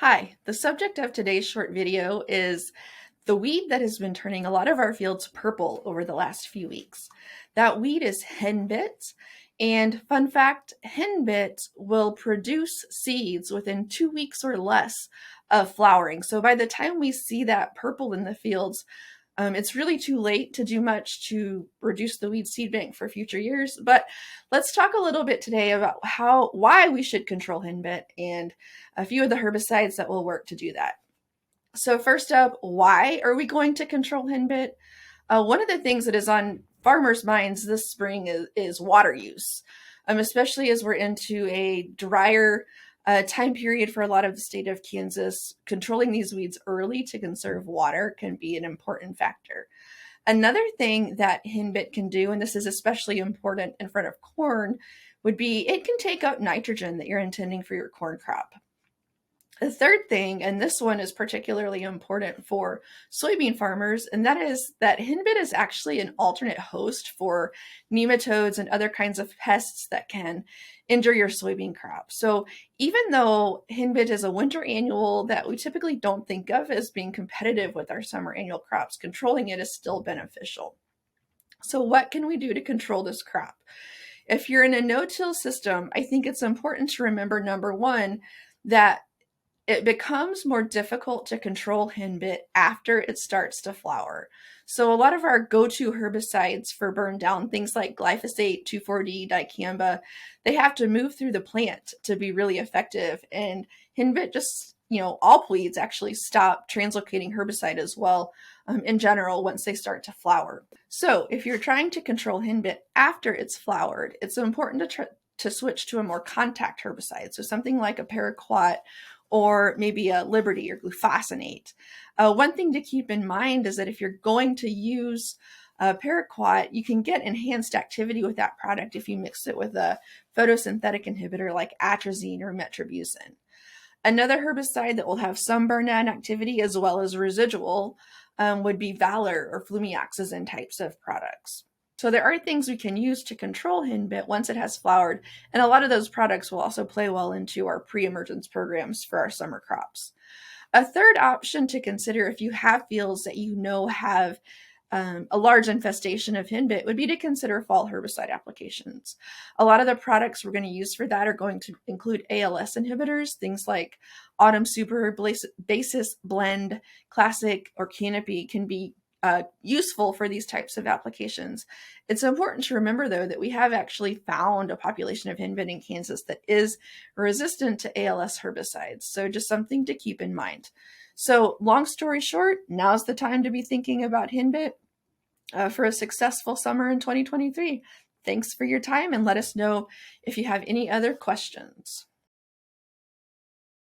Hi, the subject of today's short video is the weed that has been turning a lot of our fields purple over the last few weeks. That weed is henbit, and fun fact, henbit will produce seeds within 2 weeks or less of flowering. So by the time we see that purple in the fields, it's really too late to do much to reduce the weed seed bank for future years, but let's talk a little bit today about why we should control henbit and a few of the herbicides that will work to do that. So first up, why are we going to control henbit? One of the things that is on farmers' minds this spring is water use, especially as we're into a drier time period for a lot of the state of Kansas. Controlling these weeds early to conserve water can be an important factor. Another thing that henbit can do, and this is especially important in front of corn, would be it can take up nitrogen that you're intending for your corn crop. The third thing, and this one is particularly important for soybean farmers, and that is that henbit is actually an alternate host for nematodes and other kinds of pests that can injure your soybean crop. So even though henbit is a winter annual that we typically don't think of as being competitive with our summer annual crops, controlling it is still beneficial. So what can we do to control this crop? If you're in a no-till system, I think it's important to remember, number one, that it becomes more difficult to control henbit after it starts to flower. So a lot of our go-to herbicides for burn down, things like glyphosate, 2,4-D, dicamba, they have to move through the plant to be really effective. And henbit just, all weeds actually stop translocating herbicide as well in general once they start to flower. So if you're trying to control henbit after it's flowered, it's important to switch to a more contact herbicide. So something like a paraquat or maybe a Liberty or glufosinate. One thing to keep in mind is that if you're going to use paraquat, you can get enhanced activity with that product if you mix it with a photosynthetic inhibitor like atrazine or metribuzin. Another herbicide that will have some burn down activity as well as residual would be Valor or flumioxazin types of products. So there are things we can use to control henbit once it has flowered, and a lot of those products will also play well into our pre-emergence programs for our summer crops. A third option to consider if you have fields that have a large infestation of henbit would be to consider fall herbicide applications. A lot of the products we're going to use for that are going to include ALS inhibitors, things like Autumn Super, Basis Blend, Classic, or Canopy can be useful for these types of applications. It's important to remember, though, that we have actually found a population of henbit in Kansas that is resistant to ALS herbicides. So just something to keep in mind. So long story short, now's the time to be thinking about henbit for a successful summer in 2023. Thanks for your time, and let us know if you have any other questions.